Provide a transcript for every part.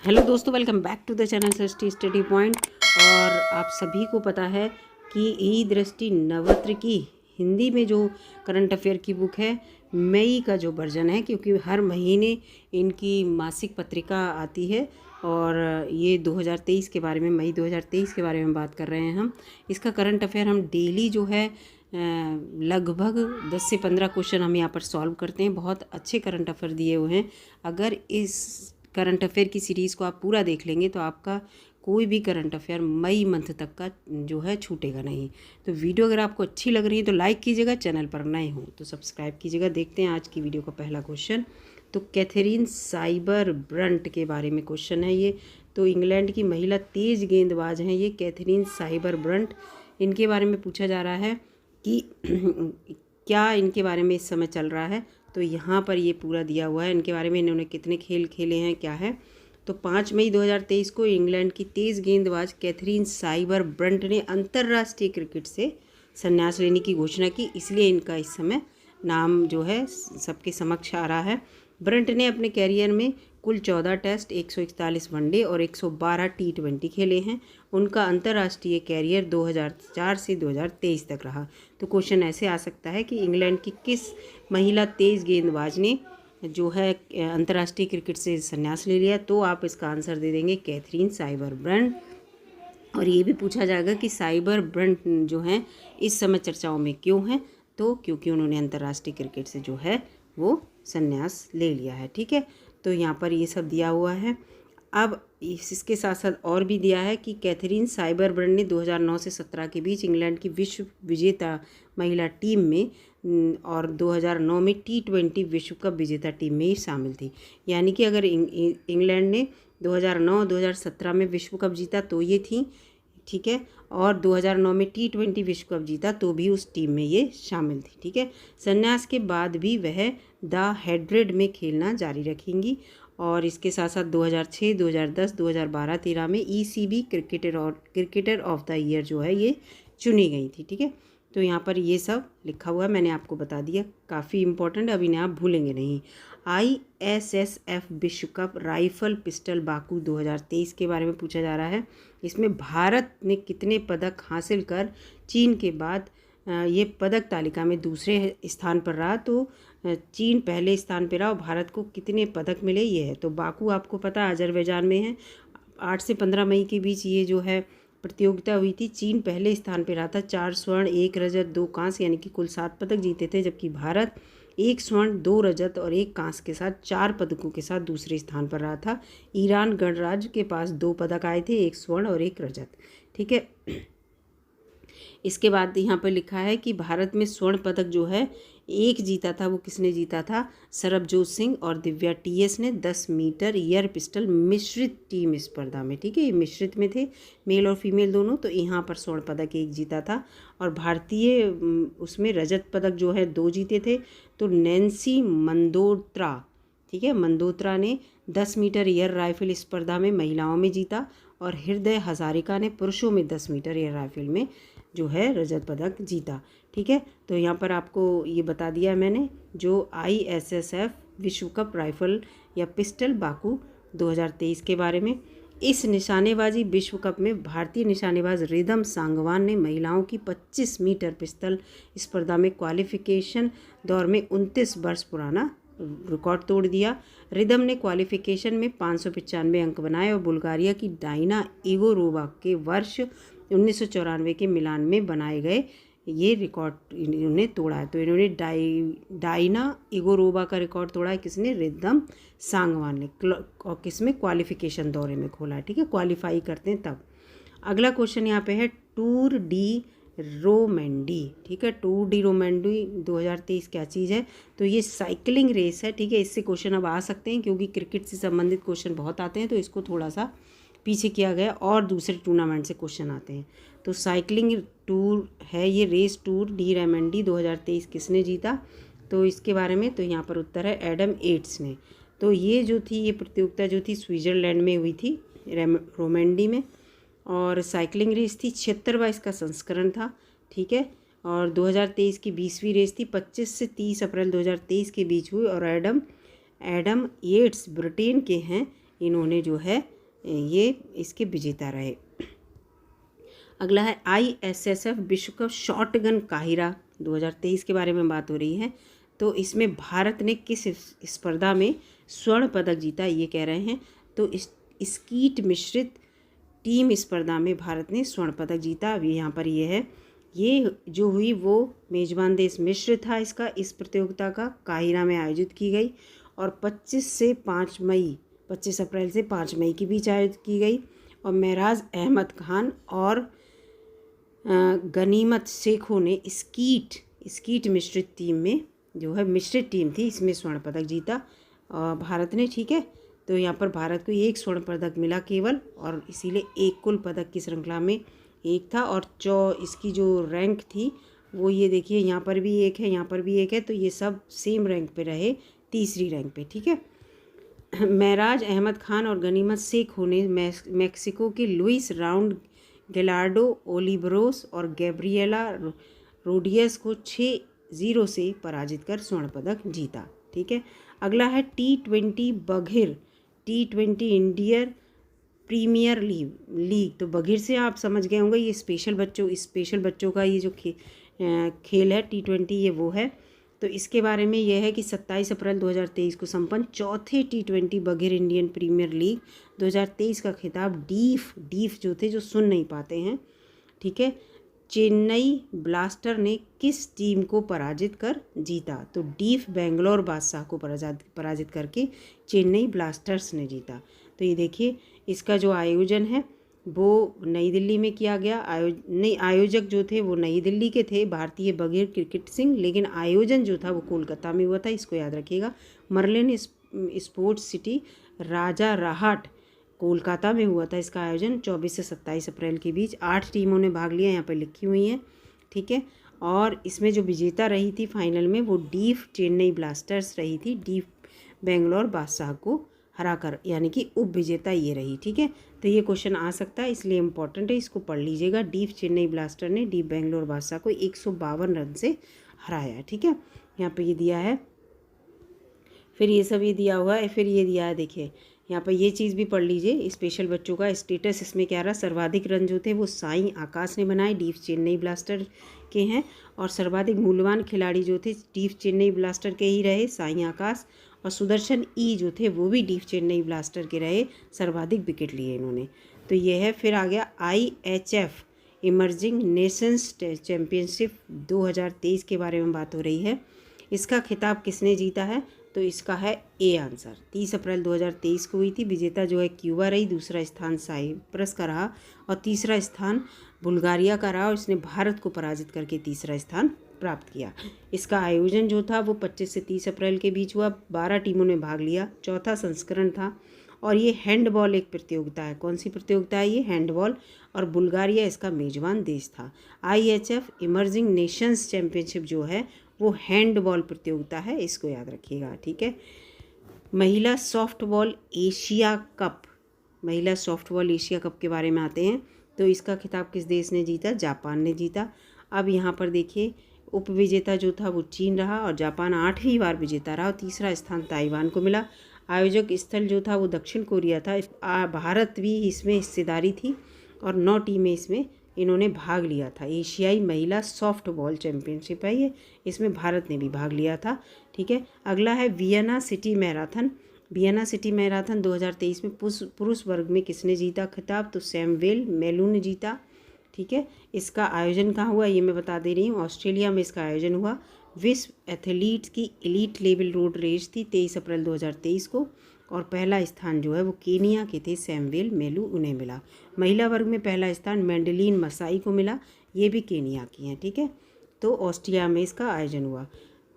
Hello दोस्तों, welcome back to the channel Srishti study point. और आप सभी को पता है कि ई दृष्टि नवत्र की हिंदी में जो करंट अफेयर की बुक है, मई का जो वर्जन है, क्योंकि हर महीने इनकी मासिक पत्रिका आती है और ये 2023 के बारे में, मई 2023 के बारे में बात कर रहे हैं हम। इसका करंट अफेयर हम डेली जो है लगभग 10 से 15 क्वेश्चन हम यहाँ पर सॉल्व करते हैं। बहुत अच्छे करंट अफेयर दिए हुए हैं। अगर इस करंट अफेयर की सीरीज़ को आप पूरा देख लेंगे तो आपका कोई भी करंट अफेयर मई मंथ तक का जो है छूटेगा नहीं। तो वीडियो अगर आपको अच्छी लग रही है तो लाइक कीजिएगा, चैनल पर नए हो तो सब्सक्राइब कीजिएगा। देखते हैं आज की वीडियो का पहला क्वेश्चन। तो कैथरीन साइबर ब्रंट के बारे में क्वेश्चन है ये। तो इंग्लैंड की महिला तेज गेंदबाज हैं ये कैथरीन साइबर ब्रंट। इनके बारे में पूछा जा रहा है कि क्या इनके बारे में इस समय चल रहा है। तो यहाँ पर ये पूरा दिया हुआ है इनके बारे में, इन्होंने कितने खेल खेले हैं, क्या है। तो 5 मई 2023 को इंग्लैंड की तेज़ गेंदबाज कैथरीन साइबर ब्रंट ने अंतर्राष्ट्रीय क्रिकेट से संन्यास लेने की घोषणा की, इसलिए इनका इस समय नाम जो है सबके समक्ष आ रहा है। ब्रंट ने अपने कैरियर में कुल 14 टेस्ट, 141 वनडे और 112 T20 खेले हैं। उनका अंतर्राष्ट्रीय कैरियर 2004 से 2023 तक रहा। तो क्वेश्चन ऐसे आ सकता है कि इंग्लैंड की किस महिला तेज़ गेंदबाज ने जो है अंतर्राष्ट्रीय क्रिकेट से संन्यास ले लिया। तो आप इसका आंसर दे देंगे कैथरीन साइबर ब्रंट। और ये भी पूछा जाएगा कि साइबर ब्रंट जो हैं इस समय चर्चाओं में क्यों हैं। तो क्योंकि उन्होंने अंतर्राष्ट्रीय क्रिकेट से जो है वो संन्यास ले लिया है। ठीक है, तो यहाँ पर ये सब दिया हुआ है। अब इसके साथ साथ और भी दिया है कि कैथरीन साइबर ब्रंट ने 2009 से 17 के बीच इंग्लैंड की विश्व विजेता महिला टीम में और 2009 में T20 विश्व कप विजेता टीम में ही शामिल थी। यानी कि अगर इंग्लैंड ने 2009-2017 में विश्व कप जीता तो ये थी, ठीक है, और 2009 में T20 विश्व कप जीता तो भी उस टीम में ये शामिल थी। ठीक है, संन्यास के बाद भी वह द हेड्रेड में खेलना जारी रखेंगी। और इसके साथ साथ 2006, 2010, 2012-13 में ECB cricketer of the year जो है ये चुनी गई थी। ठीक है, तो यहाँ पर ये सब लिखा हुआ है, मैंने आपको बता दिया, काफ़ी इंपॉर्टेंट, अब इन्हें आप भूलेंगे नहीं। ISSF विश्व कप राइफल पिस्टल बाकू 2023 के बारे में पूछा जा रहा है। इसमें भारत ने कितने पदक हासिल कर चीन के बाद ये पदक तालिका में दूसरे स्थान पर रहा। तो चीन पहले स्थान पर रहा और भारत को कितने पदक मिले ये है। तो बाकू आपको पता है अजरबैजान में है। 8 से 15 मई के बीच ये जो है प्रतियोगिता हुई थी। चीन पहले स्थान पर रहा था, 4 स्वर्ण 1 रजत 2 कांस्य, यानी कि कुल 7 पदक जीते थे। जबकि भारत 1 स्वर्ण 2 रजत और 1 कांस्य के साथ 4 पदकों के साथ दूसरे स्थान पर रहा था। ईरान गणराज्य के पास 2 पदक आए थे, 1 स्वर्ण और 1 रजत। ठीक है, इसके बाद यहाँ पर लिखा है कि भारत में स्वर्ण पदक जो है एक जीता था, वो किसने जीता था, सरबजोत सिंह और दिव्या TS ने 10 मीटर एयर पिस्टल मिश्रित टीम स्पर्धा में। ठीक है, ये मिश्रित में थे, मेल और फीमेल दोनों। तो यहाँ पर स्वर्ण पदक 1 जीता था और भारतीय उसमें रजत पदक जो है 2 जीते थे। तो नैन्सी मंदोत्रा, ठीक है, मंदोत्रा ने 10 मीटर एयर राइफल स्पर्धा में महिलाओं में जीता और हृदय हजारिका ने पुरुषों में 10 मीटर एयर राइफल में जो है रजत पदक जीता। ठीक है, तो यहाँ पर आपको ये बता दिया मैंने जो ISSF विश्व कप राइफल या पिस्टल बाकू 2023 के बारे में। इस निशानेबाजी विश्व कप में भारतीय निशानेबाज रिदम सांगवान ने महिलाओं की 25 मीटर पिस्टल स्पर्धा में क्वालिफिकेशन दौर में 29 वर्ष पुराना रिकॉर्ड तोड़ दिया। रिदम ने क्वालिफिकेशन में 595 अंक बनाए और बुल्गारिया की डाइना इगोरोवा के वर्ष 1994 के मिलान में बनाए गए ये रिकॉर्ड इन्होंने तोड़ा है। तो इन्होंने डाइना इगोरोवा का रिकॉर्ड तोड़ा है, किसने, रिदम सांगवान ने, और किसमें, क्वालिफिकेशन दौरे में खोला है। ठीक है, क्वालिफाई करते हैं तब। अगला क्वेश्चन यहाँ पे है टूर डी रोमैंडी। ठीक है, टूर डी रोमैंडी 2023 क्या चीज़ है। तो ये साइकिलिंग रेस है। ठीक है, इससे क्वेश्चन अब आ सकते हैं क्योंकि क्रिकेट से संबंधित क्वेश्चन बहुत आते हैं, तो इसको थोड़ा सा पीछे किया गया और दूसरे टूर्नामेंट से क्वेश्चन आते हैं। तो साइकिलिंग टूर है ये रेस, टूर डी रोमैंडी 2023 किसने जीता। तो इसके बारे में तो यहाँ पर उत्तर है एडम एट्स ने। तो ये जो थी, ये प्रतियोगिता जो थी स्विट्ज़रलैंड में हुई थी, रोमैंडी में, और साइकिलिंग रेस थी। 76वां इसका संस्करण था। ठीक है, और 2023 की 20वीं रेस थी, 25 से 30 अप्रैल 2023 के बीच हुई। और एडम एट्स ब्रिटेन के हैं, इन्होंने जो है ये इसके विजेता रहे। अगला है ISSF विश्व कप शॉट गन काहिरा 2023 के बारे में बात हो रही है। तो इसमें भारत ने किस स्पर्धा में स्वर्ण पदक जीता, ये कह रहे हैं। तो इस स्कीट मिश्रित टीम स्पर्धा में भारत ने स्वर्ण पदक जीता। अभी यहाँ पर ये है, ये जो हुई वो मेजबान देश मिस्र था। इस प्रतियोगिता का काहिरा में आयोजित की गई और 25 अप्रैल से 5 मई के बीच आयोजित की गई। और महराज अहमद खान और गनीमत शेखों ने स्कीट मिश्रित टीम में जो है मिश्रित टीम थी, इसमें स्वर्ण पदक जीता भारत ने। ठीक है, तो यहाँ पर भारत को एक स्वर्ण पदक मिला केवल, और इसीलिए एक कुल पदक की श्रृंखला में एक था। और इसकी जो रैंक थी वो ये देखिए, यहाँ पर भी एक है, यहाँ पर भी एक है, तो ये सब सेम रैंक पे रहे, तीसरी रैंक पे। ठीक है, महराज अहमद खान और गनीमत शेखों ने मैक्सिको के लुइस राउंड गेलार्डो ओलिवरोस और गैब्रिएला रोडियस को 6-0 से पराजित कर स्वर्ण पदक जीता। ठीक है, अगला है T20 बघिर, T20 Indian premiere league. तो बघिर से आप समझ गए होंगे, ये स्पेशल बच्चों का ये जो खेल है T20, ये वो है। तो इसके बारे में यह है कि 27 अप्रैल 2023 को संपन्न चौथे T20 बघिर इंडियन प्रीमियर लीग 2023 का खिताब डीफ जो थे, जो सुन नहीं पाते हैं, ठीक है, चेन्नई ब्लास्टर ने किस टीम को पराजित कर जीता? तो डीफ बेंगलोर बादशाह को पराजित करके चेन्नई ब्लास्टर्स ने जीता। तो ये देखिए, इसका जो आयोजन है वो नई दिल्ली में किया गया। आयोजक जो थे वो नई दिल्ली के थे, भारतीय बघिर क्रिकेट सिंह, लेकिन आयोजन जो था वो कोलकाता में हुआ था, इसको याद रखिएगा। मर्लिन स्पोर्ट्स सिटी राजा राहट कोलकाता में हुआ था इसका आयोजन। 24 से 27 अप्रैल के बीच 8 टीमों ने भाग लिया, यहाँ पर लिखी हुई हैं। ठीक है, और इसमें जो विजेता रही थी फाइनल में वो डीफ चेन्नई ब्लास्टर्स रही थी, डीफ बेंगलोर बादशाह को हराकर, यानी कि उप विजेता ये रही। ठीक है, तो ये क्वेश्चन आ सकता है, इसलिए इम्पोर्टेंट है, इसको पढ़ लीजिएगा। डीफ चेन्नई ब्लास्टर ने डीफ बेंगलोर बादशाह को 152 रन से हराया। ठीक है, यहाँ पे ये दिया है, फिर ये सब ये दिया हुआ है, फिर ये दिया है, देखिए यहाँ पर ये चीज़ भी पढ़ लीजिए। स्पेशल बच्चों का स्टेटस इसमें क्या रहा, सर्वाधिक रन जो थे वो साई आकाश ने बनाए, डीफ चेन्नई ब्लास्टर के हैं। और सर्वाधिक मूल्यवान खिलाड़ी जो थे डीफ चेन्नई ब्लास्टर के ही रहे, साई आकाश। और सुदर्शन जो थे वो भी डीफ चेन्नई ब्लास्टर के रहे, सर्वाधिक विकेट लिए इन्होंने। तो ये है, फिर आ गया IHF इमर्जिंग नेशंस चैम्पियनशिप 2023 के बारे में बात हो रही है। इसका खिताब किसने जीता है? तो इसका है ए आंसर। 30 अप्रैल 2023 को हुई थी। विजेता जो है क्यूबा रही, दूसरा स्थान साइप्रस का रहा और तीसरा स्थान बुल्गारिया का रहा, और इसने भारत को पराजित करके तीसरा स्थान प्राप्त किया। इसका आयोजन जो था वो 25 से 30 अप्रैल के बीच हुआ। 12 टीमों ने भाग लिया, चौथा संस्करण था। और ये हैंडबॉल एक प्रतियोगिता है। कौन सी प्रतियोगिता है ये? हैंडबॉल। और बुल्गारिया इसका मेजबान देश था। IHF इमर्जिंग नेशंस चैम्पियनशिप जो है वो हैंडबॉल प्रतियोगिता है, इसको याद रखिएगा। ठीक है, महिला सॉफ्टबॉल एशिया कप के बारे में आते हैं। तो इसका खिताब किस देश ने जीता? जापान ने जीता। अब यहाँ पर देखिए, उप विजेता जो था वो चीन रहा और जापान 8वीं बार विजेता रहा और तीसरा स्थान ताइवान को मिला। आयोजक स्थल जो था वो दक्षिण कोरिया था। भारत भी इसमें हिस्सेदारी थी और 9 टीमें इसमें इन्होंने भाग लिया था। एशियाई महिला सॉफ्टबॉल चैम्पियनशिप है ये, इसमें भारत ने भी भाग लिया था। ठीक है, अगला है वियना सिटी मैराथन 2023 में पुरुष वर्ग में किसने जीता खिताब? तो सैमुएल मेलू ने जीता। ठीक है, इसका आयोजन कहाँ हुआ ये मैं बता दे रही हूँ, ऑस्ट्रेलिया में इसका आयोजन हुआ। विश्व एथलीट्स की एलीट लेवल रोड रेस थी 23 अप्रैल 2023 को, और पहला स्थान जो है वो केनिया के थे, सैमुएल मेलू, उन्हें मिला। महिला वर्ग में पहला स्थान मैंडलिन मसाई को मिला, ये भी केनिया की हैं। ठीक है, तो ऑस्ट्रिया में इसका आयोजन हुआ।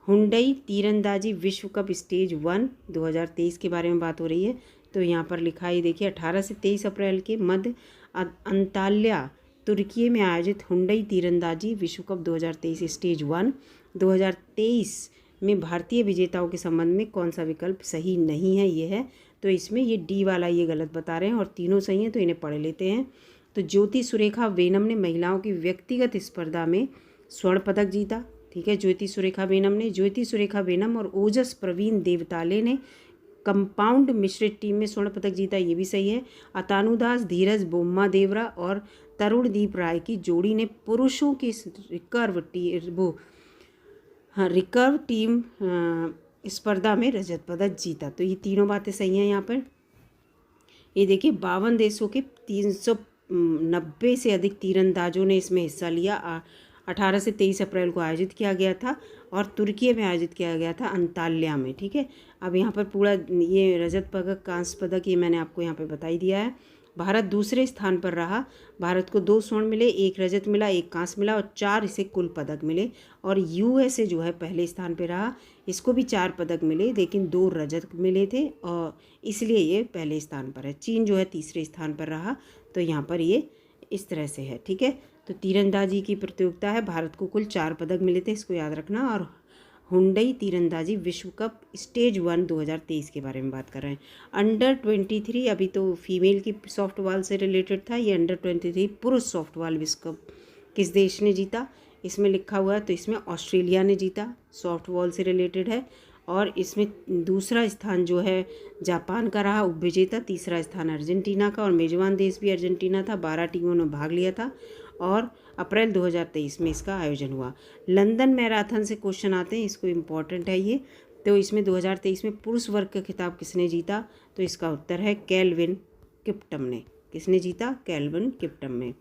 हुंडई तीरंदाजी विश्व कप स्टेज 1 2023 के बारे में बात हो रही है। तो यहाँ पर लिखा है, देखिए 18 से 23 अप्रैल के मध्य अंताल्या तुर्की में आयोजित हुंडई तीरंदाजी विश्व कप 2023 स्टेज 1 2023 में भारतीय विजेताओं के संबंध में कौन सा विकल्प सही नहीं है? ये है, तो इसमें ये डी वाला ये गलत बता रहे हैं और तीनों सही हैं, तो इन्हें पढ़ लेते हैं। तो ज्योति सुरेखा वेनम ने महिलाओं की व्यक्तिगत स्पर्धा में स्वर्ण पदक जीता। ठीक है, ज्योति सुरेखा वेनम और ओजस प्रवीण देवताले ने कंपाउंड मिश्रित टीम में स्वर्ण पदक जीता, ये भी सही है। अतानु दास, धीरज बोम्मा देवरा और तरुणदीप राय की जोड़ी ने पुरुषों की रिकर्व टीम स्पर्धा में रजत पदक जीता। तो ये तीनों बातें सही हैं यहाँ पर। ये देखिए 52 देशों के 390 से अधिक तीरंदाजों ने इसमें हिस्सा लिया। 18 से 23 अप्रैल को आयोजित किया गया था और तुर्की में आयोजित किया गया था, अंताल्या में। ठीक है, अब यहाँ पर पूरा ये रजत पदक, कांस्य पदक, ये मैंने आपको यहाँ पे बता ही दिया है। भारत दूसरे स्थान पर रहा। भारत को 2 स्वर्ण मिले, 1 रजत मिला, 1 कांस्य मिला और 4 इसे कुल पदक मिले। और यूएसए जो है पहले स्थान पर रहा, इसको भी 4 पदक मिले, लेकिन 2 रजत मिले थे और इसलिए ये पहले स्थान पर है। चीन जो है तीसरे स्थान पर रहा। तो यहाँ पर ये इस तरह से है। ठीक है, तो तीरंदाजी की प्रतियोगिता है, भारत को कुल 4 पदक मिले थे, इसको याद रखना। और हुंडई तीरंदाजी विश्व कप स्टेज 1 2023 के बारे में बात कर रहे हैं। अंडर 23, अभी तो फीमेल की सॉफ्टबॉल से रिलेटेड था, ये अंडर 23 पुरुष सॉफ्टबॉल विश्व कप किस देश ने जीता, इसमें लिखा हुआ है। तो इसमें ऑस्ट्रेलिया ने जीता, सॉफ्टबॉल से रिलेटेड है। और इसमें दूसरा स्थान जो है जापान का रहा उपविजेता, तीसरा स्थान अर्जेंटीना का, और मेजबान देश भी अर्जेंटीना था। 12 टीमों ने भाग लिया था और अप्रैल 2023 में इसका आयोजन हुआ। लंदन मैराथन से क्वेश्चन आते हैं, इसको इम्पॉर्टेंट है ये। तो इसमें 2023 में पुरुष वर्ग का खिताब किसने जीता, तो इसका उत्तर है केल्विन किप्टम ने। किसने जीता, केल्विन किप्टम ने।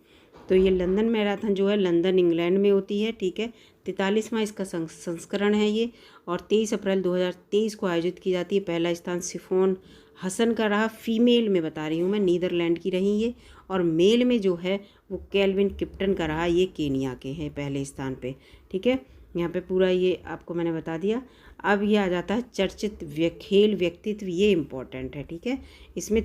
तो ये लंदन मैराथन जो है लंदन इंग्लैंड में होती है। ठीक है, 43वां इसका संस्करण है ये, और 23 अप्रैल 2023 को आयोजित की जाती है। पहला स्थान सिफोन हसन का रहा, फीमेल में बता रही हूँ मैं, नीदरलैंड की रही ये। और मेल में जो है वो केल्विन किप्टन का रहा, ये केनिया के हैं पहले स्थान पे। ठीक है, यहाँ पे पूरा ये आपको मैंने बता दिया। अब ये आ जाता है चर्चित खेल व्यक्तित्व, ये इम्पॉर्टेंट है। ठीक है, इसमें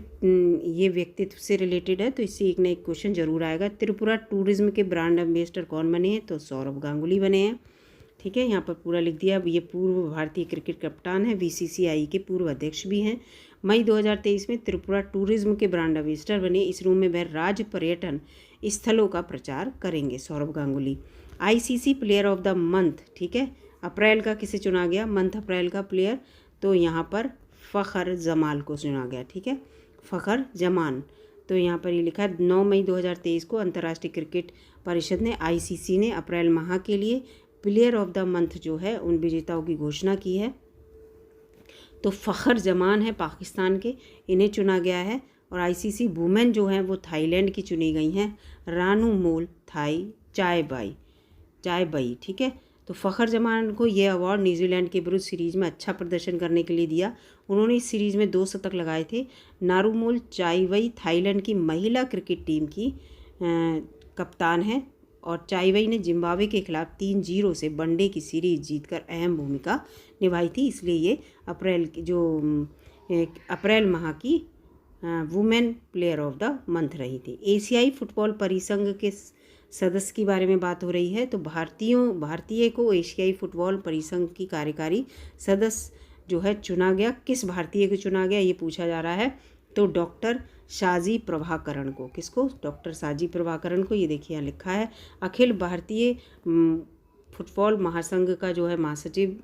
ये व्यक्तित्व से रिलेटेड है, तो इससे एक ना एक क्वेश्चन जरूर आएगा। त्रिपुरा टूरिज्म के ब्रांड एम्बेसडर कौन बने हैं, तो सौरभ गांगुली बने हैं। ठीक है, यहाँ पर पूरा लिख दिया। ये पूर्व भारतीय क्रिकेट कप्तान है, बीसीसीआई के पूर्व अध्यक्ष भी हैं। मई 2023 में त्रिपुरा टूरिज्म के ब्रांड एम्बेसडर बने। इस रूम में वह राज्य पर्यटन स्थलों का प्रचार करेंगे, Saurabh Ganguly. ICC player of the month, ठीक है, अप्रैल का किसे चुना गया, मंथ अप्रैल का प्लेयर, तो यहाँ पर फ़खर जमाल को चुना गया। ठीक है, फ़खर जमान। तो यहाँ पर ये लिखा है 9 मई 2023 को अंतर्राष्ट्रीय क्रिकेट परिषद ने, आईसीसी ने अप्रैल माह के लिए प्लेयर ऑफ द मंथ जो है उन विजेताओं की घोषणा की है। तो फ़खर जमान है पाकिस्तान के, इन्हें चुना गया है। और आईसीसी वुमेन जो है वो थाईलैंड की चुनी गई हैं, रानू मोल थाई चायबई। ठीक है, तो फ़खर जमान को ये अवार्ड न्यूजीलैंड के विरुद्ध सीरीज़ में अच्छा प्रदर्शन करने के लिए दिया। उन्होंने इस सीरीज़ में 2 शतक लगाए थे। नारूमोल चायबई थाईलैंड की महिला क्रिकेट टीम की कप्तान है और चायबई ने जिम्बाब्वे के खिलाफ 3-0 से वनडे की सीरीज जीतकर अहम भूमिका निभाई थी, इसलिए ये अप्रैल माह की women player of the month रही थी। एशियाई फुटबॉल परिसंघ के सदस्य के बारे में बात हो रही है, तो भारतीय को एशियाई फुटबॉल परिसंघ की कार्यकारी सदस्य जो है चुना गया। किस भारतीय को चुना गया ये पूछा जा रहा है, तो डॉक्टर शाजी प्रभाकरण को। किसको, डॉक्टर शाजी प्रभाकरण को। ये देखिए यहाँ लिखा है अखिल भारतीय फुटबॉल महासंघ का जो है महासचिव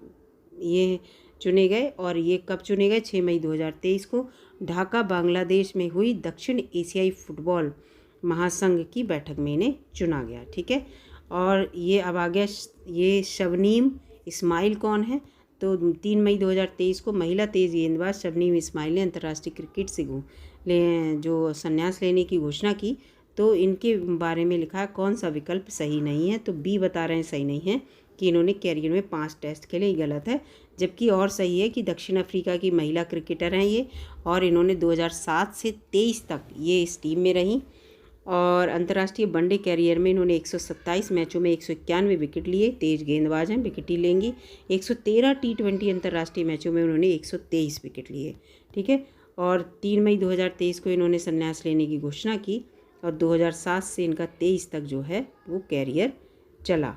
ये चुने गए। और ये कब चुने गए, 6 मई 2023 को ढाका बांग्लादेश में हुई दक्षिण एशियाई फुटबॉल महासंघ की बैठक में इन्हें चुना गया। ठीक है, और ये अब आ गया ये शबनीम इस्माइल कौन है, तो 3 मई 2023 को महिला तेज़ गेंदबाज शबनीम इस्माइल ने अंतर्राष्ट्रीय क्रिकेट से जो संन्यास लेने की घोषणा की। तो इनके बारे में लिखा है कौन सा विकल्प सही नहीं है, तो बी बता रहे हैं सही नहीं है कि इन्होंने कैरियर में 5 टेस्ट खेले, ये गलत है। जबकि और सही है कि दक्षिण अफ्रीका की महिला क्रिकेटर हैं ये, और इन्होंने 2007 से 23 तक ये इस टीम में रहीं। और अंतर्राष्ट्रीय वनडे कैरियर में इन्होंने 127 मैचों में 191 विकेट लिए, तेज गेंदबाज हैं, विकेट ही लेंगी। 113 T20 अंतर्राष्ट्रीय मैचों में उन्होंने 123 विकेट लिए। ठीक है, और 3 मई 2023 को इन्होंने संन्यास लेने की घोषणा की और 2007 से इनका 23 तक जो है वो कैरियर चला।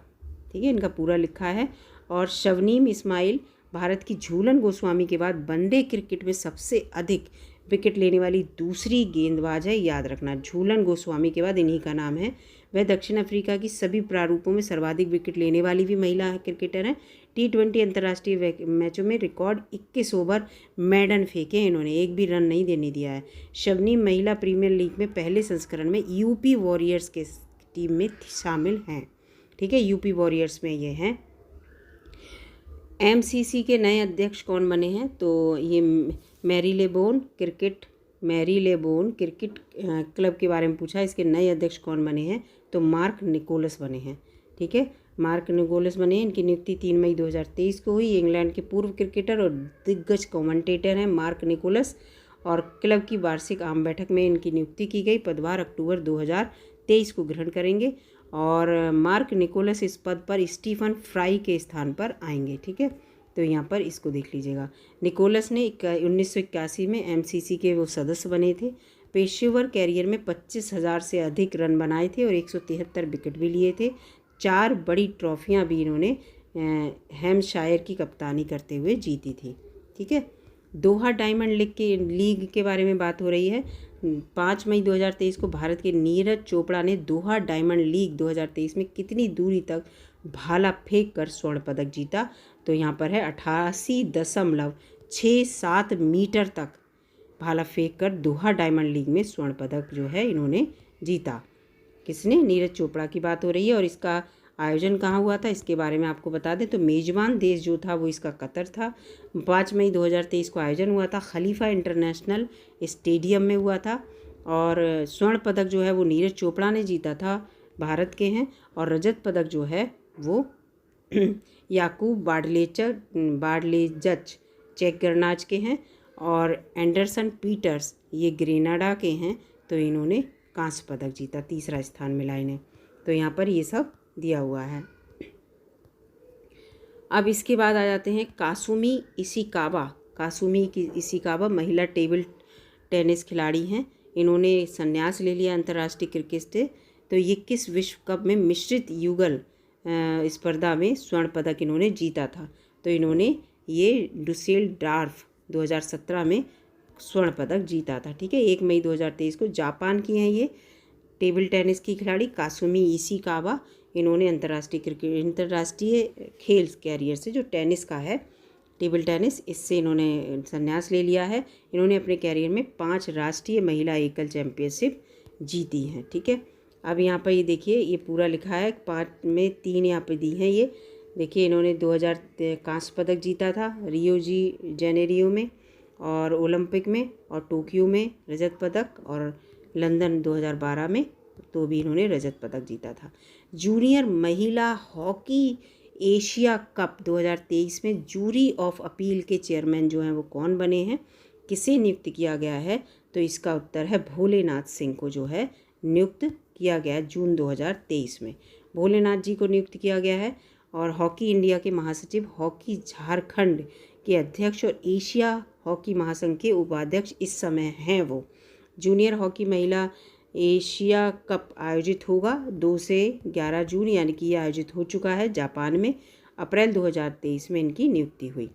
ठीक है, इनका पूरा लिखा है। और शबनीम इस्माइल भारत की झूलन गोस्वामी के बाद वनडे क्रिकेट में सबसे अधिक विकेट लेने वाली दूसरी गेंदबाज है, याद रखना। झूलन गोस्वामी के बाद इन्हीं का नाम है। वह दक्षिण अफ्रीका की सभी प्रारूपों में सर्वाधिक विकेट लेने वाली भी महिला क्रिकेटर हैं। T20 अंतर्राष्ट्रीय मैचों में रिकॉर्ड 21 ओवर मैडन फेंके इन्होंने, एक भी रन नहीं देने दिया है। शबनीम महिला प्रीमियर लीग में पहले संस्करण में यूपी वॉरियर्स के टीम में शामिल हैं, ठीक है, यूपी वॉरियर्स में ये हैं। MCC के नए अध्यक्ष कौन बने हैं? तो ये मैरीलेबोन क्रिकेट क्लब के बारे में पूछा। इसके नए अध्यक्ष कौन बने हैं? तो मार्क निकोलस बने हैं, ठीक है, मार्क निकोलस बने हैं। इनकी नियुक्ति 3 मई 2023 को हुई। इंग्लैंड के पूर्व क्रिकेटर और दिग्गज कमेंटेटर हैं मार्क निकोलस, और क्लब की वार्षिक आम बैठक में इनकी नियुक्ति की गई। पदभार अक्टूबर 2023 को ग्रहण करेंगे, और मार्क निकोलस इस पद पर स्टीफन फ्राई के स्थान पर आएंगे, ठीक है। तो यहाँ पर इसको देख लीजिएगा। निकोलस ने 1981 में MCC के वो सदस्य बने थे। पेशेवर कैरियर में 25,000 से अधिक रन बनाए थे और 173 विकेट भी लिए थे। 4 बड़ी ट्रॉफियाँ भी इन्होंने हैम्पशायर की कप्तानी करते हुए जीती थी, ठीक है। दोहा डायमंड लीग के बारे में बात हो रही है। 5 मई 2023 को भारत के नीरज चोपड़ा ने दोहा डायमंड लीग 2023 में कितनी दूरी तक भाला फेंक कर स्वर्ण पदक जीता? तो यहाँ पर है 88.67 मीटर तक भाला फेंक कर दोहा डायमंड लीग में स्वर्ण पदक जो है इन्होंने जीता। किसने? नीरज चोपड़ा की बात हो रही है। और इसका आयोजन कहाँ हुआ था इसके बारे में आपको बता दें, तो मेज़बान देश जो था वो इसका कतर था। 5 मई 2023 को आयोजन हुआ था, खलीफा इंटरनेशनल स्टेडियम में हुआ था। और स्वर्ण पदक जो है वो नीरज चोपड़ा ने जीता था, भारत के हैं। और रजत पदक जो है वो याकूब बार्डलेजच चेक गणराज के हैं, और एंडरसन पीटर्स ये ग्रेनाडा के हैं। तो इन्होंने कांस्य पदक जीता, तीसरा स्थान मिला इन्हें। तो यहाँ पर ये सब दिया हुआ है। अब इसके बाद आ जाते हैं कासुमी इशिकावा महिला टेबल टेनिस खिलाड़ी हैं। इन्होंने संन्यास ले लिया अंतर्राष्ट्रीय क्रिकेट से। तो ये किस विश्व कप में मिश्रित युगल स्पर्धा में स्वर्ण पदक इन्होंने जीता था? तो इन्होंने ये डुसेलडॉर्फ 2017 में स्वर्ण पदक जीता था, ठीक है। 1 मई 2023 को जापान की हैं ये टेबल टेनिस की खिलाड़ी कासुमी इशिकावा। इन्होंने अंतर्राष्ट्रीय खेल कैरियर से जो टेनिस का है, टेबल टेनिस, इससे इन्होंने संन्यास ले लिया है। इन्होंने अपने कैरियर में 5 राष्ट्रीय महिला एकल चैंपियनशिप जीती हैं, ठीक है। अब यहाँ पर ये देखिए, ये पूरा लिखा है, 5 में 3 यहाँ पे दी हैं। ये देखिए, इन्होंने 2000 कांस्य पदक जीता था रियो जी जेनेरियो में, और ओलंपिक में, और टोक्यो में रजत पदक, और लंदन 2012 में तो भी इन्होंने रजत पदक जीता था। जूनियर महिला हॉकी एशिया कप 2023 में जूरी ऑफ अपील के चेयरमैन जो हैं वो कौन बने हैं? किसे नियुक्त किया गया है? तो इसका उत्तर है भोलेनाथ सिंह को जो है नियुक्त किया गया है जून 2023 में। भोलेनाथ जी को नियुक्त किया गया है। और हॉकी इंडिया के महासचिव, हॉकी झारखंड के अध्यक्ष और एशिया हॉकी महासंघ के उपाध्यक्ष इस समय हैं वो। जूनियर हॉकी महिला एशिया कप आयोजित होगा 2 से 11 जून, यानी कि ये आयोजित हो चुका है जापान में। अप्रैल 2023 में इनकी नियुक्ति हुई।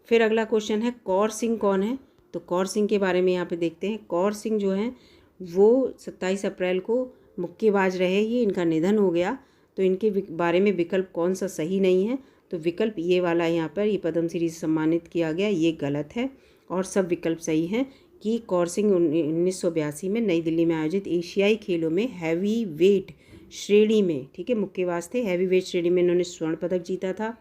फिर अगला क्वेश्चन है कौर सिंह कौन है? तो कौर सिंह के बारे में यहाँ पे देखते हैं। कौर सिंह जो हैं वो 27 अप्रैल को मुक्केबाज रहे, ये इनका निधन हो गया। तो इनके बारे में विकल्प कौन सा सही नहीं है? तो विकल्प ये वाला यहाँ पर, ये पद्मश्री से सम्मानित किया गया, ये गलत है। और सब विकल्प सही हैं कि कौर सिंह 1982 में नई दिल्ली में आयोजित एशियाई खेलों में हैवी वेट श्रेणी में, ठीक है, मुक्केबाज थे। हैवी वेट श्रेणी में इन्होंने स्वर्ण पदक जीता था।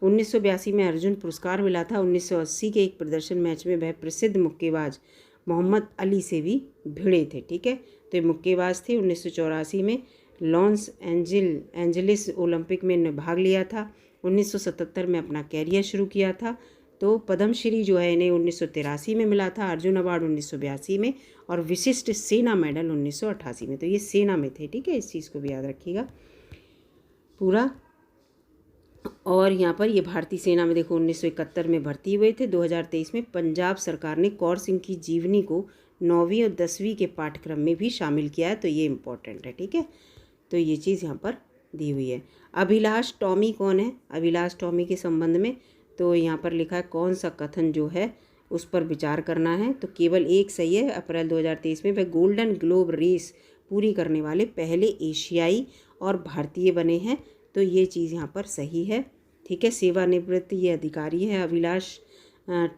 1982 में अर्जुन पुरस्कार मिला था। 1980 के एक प्रदर्शन मैच में वह प्रसिद्ध मुक्केबाज मोहम्मद अली से भी भिड़े थे, ठीक है। तो ये मुक्केबाज थे। 1984 में लॉस एंजलिस ओलंपिक में इन्होंने भाग लिया था। 1977 में अपना कैरियर शुरू किया था। तो पद्मश्री जो है इन्हें 1983 में मिला था, अर्जुन अवार्ड 1982 में, और विशिष्ट सेना मेडल 1988 में। तो ये सेना में थे, ठीक है, इस चीज़ को भी याद रखिएगा पूरा। और यहाँ पर ये भारतीय सेना में देखो 1971 में भर्ती हुए थे। 2023 में पंजाब सरकार ने कौर सिंह की जीवनी को 9वीं और 10वीं के पाठ्यक्रम में भी शामिल किया है। तो ये इम्पोर्टेंट है, ठीक है। तो ये चीज़ यहाँ पर दी हुई है। अभिलाष टॉमी कौन है? अभिलाष टॉमी के संबंध में तो यहाँ पर लिखा है कौन सा कथन जो है उस पर विचार करना है। तो केवल एक सही है, अप्रैल 2023 में वह गोल्डन ग्लोब रेस पूरी करने वाले पहले एशियाई और भारतीय बने हैं। तो ये चीज़ यहाँ पर सही है, ठीक है। सेवानिवृत्त ये अधिकारी है अभिलाष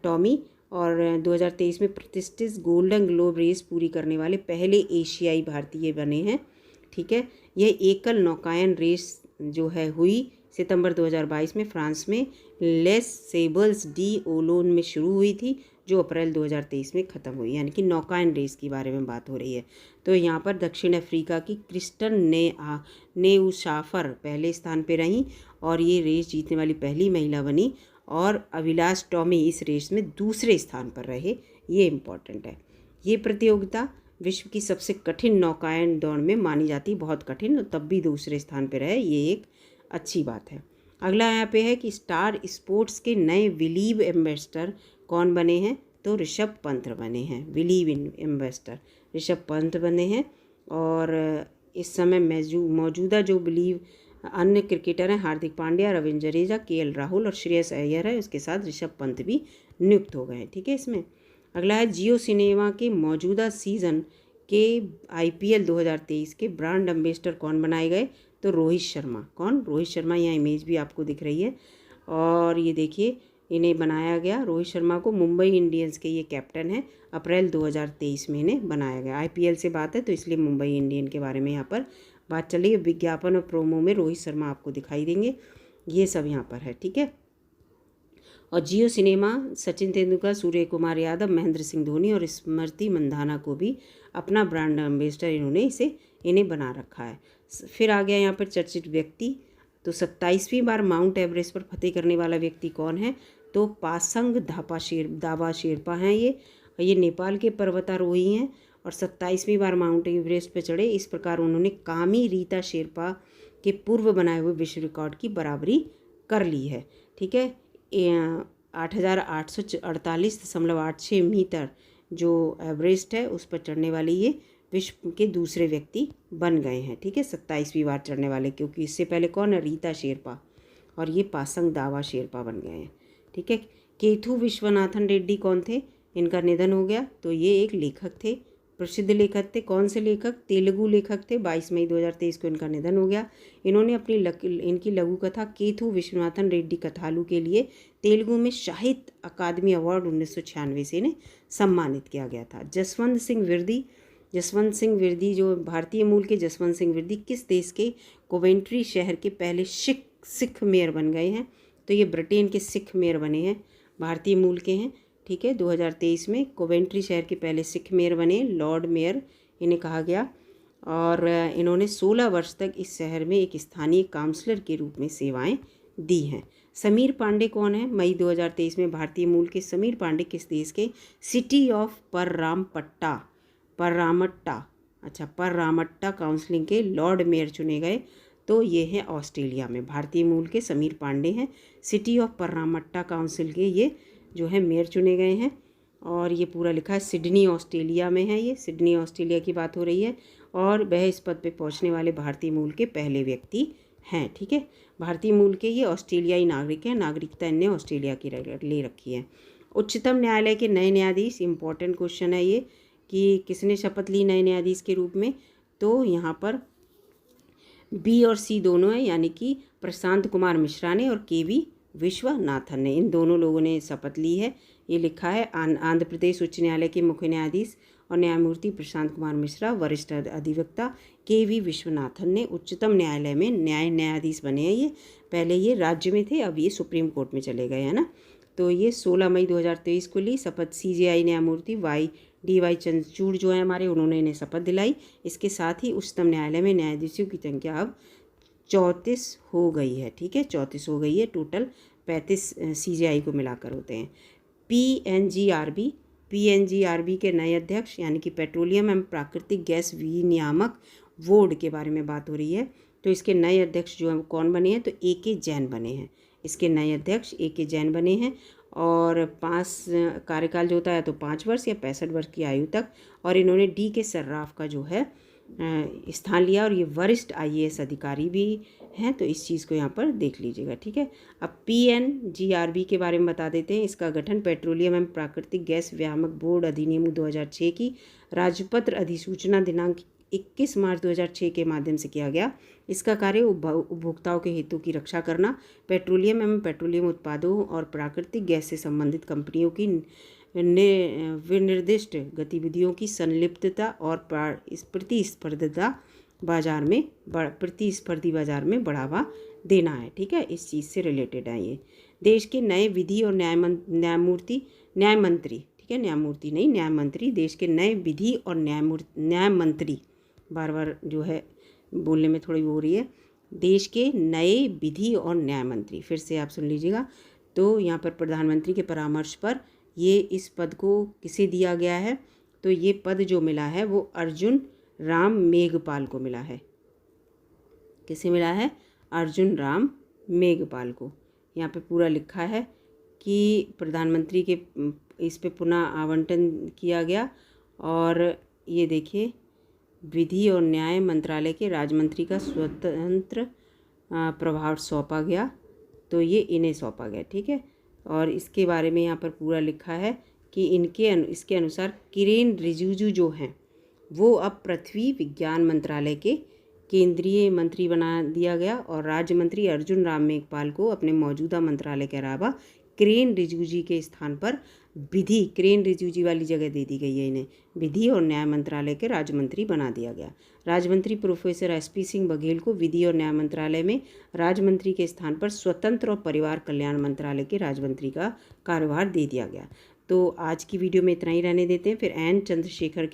टॉमी, और 2023 में प्रतिष्ठित गोल्डन ग्लोब रेस पूरी करने वाले पहले एशियाई भारतीय बने हैं, ठीक है। यह एकल नौकायन रेस जो है हुई सितंबर 2022 में फ्रांस में लेस सेबल्स डी ओलोन में शुरू हुई थी, जो अप्रैल 2023 में ख़त्म हुई, यानी कि नौकायन रेस के बारे में बात हो रही है। तो यहाँ पर दक्षिण अफ्रीका की क्रिस्टन नेउशाफर पहले स्थान पर रहीं और ये रेस जीतने वाली पहली महिला बनी, और अभिलाष टॉमी इस रेस में दूसरे स्थान पर रहे। ये इम्पॉर्टेंट है। ये प्रतियोगिता विश्व की सबसे कठिन नौकायन दौड़ में मानी जाती, बहुत कठिन, और तब भी दूसरे स्थान पर रहे, ये एक अच्छी बात है। अगला यहाँ पे है कि स्टार स्पोर्ट्स के नए विलीव एम्बेसडर कौन बने हैं? तो ऋषभ पंत बने हैं। विलीव एम्बेसडर ऋषभ पंत बने हैं। और इस समय मौजूदा जो विलीव अन्य क्रिकेटर हैं हार्दिक पांड्या, रविंद्र जडेजा, केएल राहुल और श्रेयस अय्यर है, उसके साथ ऋषभ पंत भी नियुक्त हो गए हैं, ठीक है। इसमें अगला है जियो सिनेमा के मौजूदा सीज़न के IPL 2023 के ब्रांड एम्बेसडर कौन बनाए गए? तो रोहित शर्मा। कौन? रोहित शर्मा। यहाँ इमेज भी आपको दिख रही है, और ये देखिए इन्हें बनाया गया, रोहित शर्मा को, मुंबई इंडियंस के ये कैप्टन हैं। अप्रैल 2023 में इन्हें बनाया गया। IPL से बात है तो इसलिए मुंबई इंडियन के बारे में यहाँ पर बात चल रही है। विज्ञापन और प्रोमो में रोहित शर्मा आपको दिखाई देंगे, ये सब यहाँ पर है, ठीक है। और जियो सिनेमा सचिन तेंदुलकर, सूर्य कुमार यादव, महेंद्र सिंह धोनी और स्मृति मंधाना को भी अपना ब्रांड एम्बेसडर इन्हें बना रखा है। फिर आ गया यहाँ पर चर्चित व्यक्ति। तो 27वीं बार माउंट एवरेस्ट पर फतेह करने वाला व्यक्ति कौन है? तो पासंग दावा शेरपा हैं ये नेपाल के पर्वतारोही हैं और 27वीं बार माउंट एवरेस्ट पर चढ़े। इस प्रकार उन्होंने कामी रीता शेरपा के पूर्व बनाए हुए विश्व रिकॉर्ड की बराबरी कर ली है, ठीक है। 8,848.86 मीटर जो एवरेस्ट है उस पर चढ़ने वाले ये विश्व के दूसरे व्यक्ति बन गए हैं, ठीक है, 27वीं बार चढ़ने वाले, क्योंकि इससे पहले कौन है? रीता शेरपा, और ये पासंग दावा शेरपा बन गए हैं, ठीक है। केथू विश्वनाथन रेड्डी कौन थे? इनका निधन हो गया। तो ये एक लेखक थे, प्रसिद्ध लेखक थे। कौन से लेखक? तेलुगु लेखक थे। 22 मई 2023 को इनका निधन हो गया। इन्होंने अपनी इनकी लघु कथा केथू विश्वनाथन रेड्डी कथालू के लिए तेलुगु में साहित्य अकादमी अवार्ड 1996 से इन्हें सम्मानित किया गया था। जसवंत सिंह विरदी जो भारतीय मूल के जसवंत सिंह विरदी किस देश के कोवेंट्री शहर के पहले सिख मेयर बन गए हैं? तो ये ब्रिटेन के सिख मेयर बने हैं, भारतीय मूल के हैं, ठीक है। 2023 में कोवेंट्री शहर के पहले सिख मेयर बने, लॉर्ड मेयर इन्हें कहा गया, और इन्होंने 16 वर्ष तक इस शहर में एक स्थानीय काउंसलर के रूप में सेवाएं दी हैं। समीर पांडे कौन है? मई 2023 में भारतीय मूल के समीर पांडे किस देश के सिटी ऑफ पररामट्टा काउंसिलिंग के लॉर्ड मेयर चुने गए? तो ये हैं ऑस्ट्रेलिया में। भारतीय मूल के समीर पांडे हैं, सिटी ऑफ पररामट्टा काउंसिल के ये जो है मेयर चुने गए हैं, और ये पूरा लिखा है सिडनी ऑस्ट्रेलिया में है, ये सिडनी ऑस्ट्रेलिया की बात हो रही है, और वह इस पद पे पहुंचने वाले भारतीय मूल के पहले व्यक्ति हैं, ठीक है। भारतीय मूल के ये ऑस्ट्रेलियाई नागरिक हैं, नागरिकता इनने ऑस्ट्रेलिया की ले रखी है। उच्चतम न्यायालय के नए न्यायाधीश, इंपॉर्टेंट क्वेश्चन है ये कि किसने शपथ ली नए न्यायाधीश के रूप में? तो यहाँ पर B और C दोनों हैं, यानी कि प्रशांत कुमार मिश्रा ने और KV विश्वनाथन ने, इन दोनों लोगों ने शपथ ली है। ये लिखा है आंध्र प्रदेश उच्च न्यायालय के मुख्य न्यायाधीश और न्यायमूर्ति प्रशांत कुमार मिश्रा, वरिष्ठ अधिवक्ता KV विश्वनाथन ने उच्चतम न्यायालय में न्यायाधीश बने हैं। ये पहले ये राज्य में थे, अब ये सुप्रीम कोर्ट में चले गए हैं ना। तो ये 16 मई 2023 को ली शपथ। CJI न्यायमूर्ति DY चंद्रचूड़ जो है हमारे, उन्होंने इन्हें शपथ दिलाई। इसके साथ ही उच्चतम न्यायालय में न्यायाधीशों की संख्या अब 34 हो गई है, ठीक है, 34 हो गई है। टोटल 35 CJI को मिलाकर होते हैं। PNGRB के नए अध्यक्ष, यानी कि पेट्रोलियम एवं प्राकृतिक गैस विनियामक बोर्ड के बारे में बात हो रही है। तो इसके नए अध्यक्ष जो है कौन बने हैं? तो AK जैन बने हैं। इसके नए अध्यक्ष AK जैन बने हैं, और 5 कार्यकाल जो होता है तो 5 वर्ष या 65 वर्ष की आयु तक। और इन्होंने DK सर्राफ का जो है स्थान लिया और ये वरिष्ठ IAS अधिकारी भी हैं, तो इस चीज़ को यहाँ पर देख लीजिएगा, ठीक है। अब PNGRB के बारे में बता देते हैं। इसका गठन पेट्रोलियम एवं प्राकृतिक गैस व्यामक बोर्ड अधिनियम 2006 की राजपत्र अधिसूचना दिनांक 21 मार्च 2006 के माध्यम से किया गया। इसका कार्य उपभोक्ताओं के हितों की रक्षा करना, पेट्रोलियम एवं पेट्रोलियम उत्पादों और प्राकृतिक गैस से संबंधित कंपनियों की विनिर्दिष्ट गतिविधियों की संलिप्तता और प्रतिस्पर्धी बाजार में बढ़ावा देना है, ठीक है। इस चीज़ से रिलेटेड है ये। देश के नए विधि और न्याय मंत्री, देश के नए विधि और न्याय मंत्री, बार बार जो है बोलने में थोड़ी हो रही है, देश के नए विधि और न्याय मंत्री, फिर से आप सुन लीजिएगा। तो यहाँ पर प्रधानमंत्री के परामर्श पर ये इस पद को किसे दिया गया है, तो ये पद जो मिला है वो अर्जुन राम मेघवाल को मिला है। किसे मिला है? अर्जुन राम मेघवाल को। यहाँ पे पूरा लिखा है कि प्रधानमंत्री के इस पे पुनः आवंटन किया गया, और ये देखिए विधि और न्याय मंत्रालय के राज्य मंत्री का स्वतंत्र प्रभार सौंपा गया, तो ये इन्हें सौंपा गया, ठीक है। और इसके बारे में यहाँ पर पूरा लिखा है कि इसके अनुसार किरेन रिजिजू जो हैं वो अब पृथ्वी विज्ञान मंत्रालय के केंद्रीय मंत्री बना दिया गया, और राज्य मंत्री अर्जुन राम मेघवाल को अपने मौजूदा मंत्रालय के अलावा किरेन रिजिजू के स्थान पर किरेन रिजिजू वाली जगह दे दी गई है, इन्हें विधि और न्याय मंत्रालय के राज्य मंत्री बना दिया गया। राज्य मंत्री प्रोफेसर SP सिंह बघेल को विधि और न्याय मंत्रालय में राज्य मंत्री के स्थान पर स्वतंत्र और परिवार कल्याण मंत्रालय के राज्य मंत्री का कार्यभार दे दिया गया। तो आज की वीडियो में इतना ही रहने देते हैं। फिर चंद्रशेखरन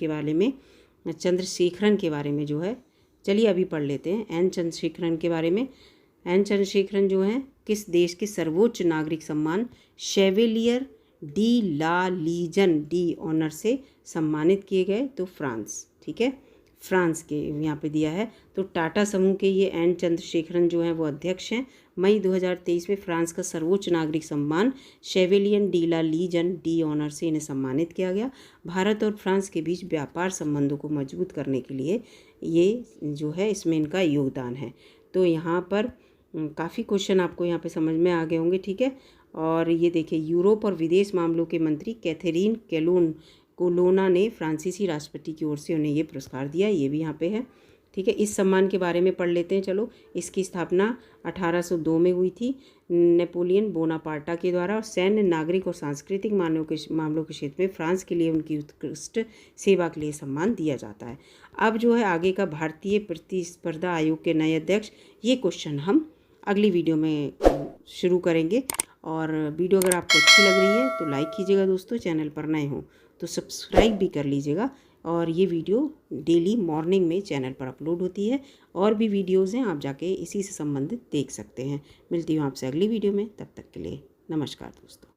के बारे में जो है, चलिए अभी पढ़ लेते हैं चंद्रशेखरन के बारे में। चंद्रशेखरन जो हैं किस देश के सर्वोच्च नागरिक सम्मान शेवेलियर डी ला लीजन डी ऑनर से सम्मानित किए गए, तो फ्रांस, ठीक है, फ्रांस के यहाँ पे दिया है। तो टाटा समूह के ये चंद्रशेखरन जो हैं वो अध्यक्ष हैं। मई 2023 में फ्रांस का सर्वोच्च नागरिक सम्मान शेवेलियन डी ला लीजन डी ऑनर से इन्हें सम्मानित किया गया। भारत और फ्रांस के बीच व्यापार संबंधों को मजबूत करने के लिए ये जो है इसमें इनका योगदान है। तो यहाँ पर काफ़ी क्वेश्चन आपको यहाँ पे समझ में आ गए होंगे, ठीक है। और ये देखिए यूरोप और विदेश मामलों के मंत्री कैथरीन कोलोना ने फ्रांसीसी राष्ट्रपति की ओर से उन्हें ये पुरस्कार दिया, ये भी यहाँ पे है, ठीक है। इस सम्मान के बारे में पढ़ लेते हैं, चलो। इसकी स्थापना 1802 में हुई थी नेपोलियन बोनापार्टा के द्वारा, और सैन्य, नागरिक और सांस्कृतिक मामलों के क्षेत्र में फ्रांस के लिए उनकी उत्कृष्ट सेवा के लिए सम्मान दिया जाता है। अब जो है आगे का भारतीय प्रतिस्पर्धा आयोग के नए अध्यक्ष, ये क्वेश्चन हम अगली वीडियो में शुरू करेंगे। और वीडियो अगर आपको अच्छी लग रही है तो लाइक कीजिएगा दोस्तों, चैनल पर नए हो तो सब्सक्राइब भी कर लीजिएगा। और ये वीडियो डेली मॉर्निंग में चैनल पर अपलोड होती है, और भी वीडियोज़ हैं, आप जाके इसी से संबंधित देख सकते हैं। मिलती हूँ आपसे अगली वीडियो में, तब तक के लिए नमस्कार दोस्तों।